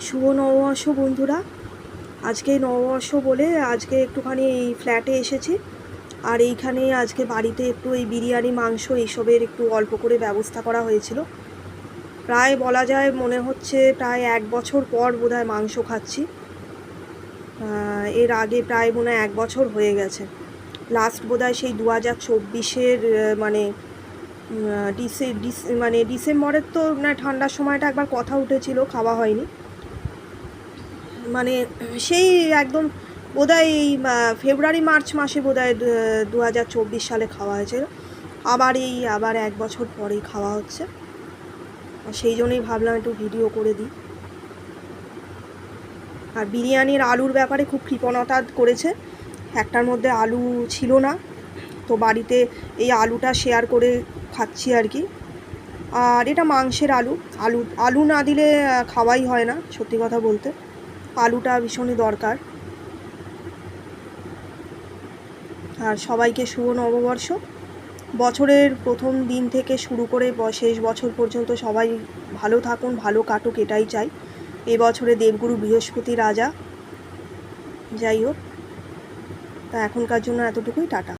শুভ নববর্ষ বন্ধুরা। আজকে নববর্ষ বলে আজকে একটুখানি এই ফ্ল্যাটে এসেছি। আর এইখানে আজকে বাড়িতে একটু এই বিরিয়ানি মাংস এইসবের একটু অল্প করে ব্যবস্থা করা হয়েছিল। প্রায় বলা যায় মনে হচ্ছে প্রায় 1 বছর পর বোধহয় মাংস খাচ্ছি। এর আগে প্রায় মনে হয় 1 বছর হয়ে গেছে। লাস্ট বোধহয় সেই 2024-এর মানে ডিসেম্বরের তো না ঠান্ডার সময়টা একবার কথা উঠেছিল, খাওয়া হয়নি। মানে সেই একদম বোধহয় এই ফেব্রুয়ারি মার্চ মাসে বোধহয় 2024 সালে খাওয়া হয়েছিল। আবার 1 বছর পরেই খাওয়া হচ্ছে। সেই জন্যই ভাবলাম একটু ভিডিও করে দিই। আর বিরিয়ানির আলুর ব্যাপারে খুব কৃপণতা করেছে, একটার মধ্যে আলু ছিল না, তো বাড়িতে এই আলুটা শেয়ার করে খাচ্ছি আর কি। আর এটা মাংসের আলু না দিলে খাওয়াই হয় না, সত্যি কথা বলতে আলুটা ভীষণই দরকার। আর সবাইকে শুভ নববর্ষ। বছরের প্রথম দিন থেকে শুরু করে শেষ বছর পর্যন্ত সবাই ভালো থাকুন, ভালো কাটুক, এটাই চাই। এবছরে দেবগুরু বৃহস্পতি রাজা। যাই হোক, তা এখনকার জন্য এতটুকুই, টাটা।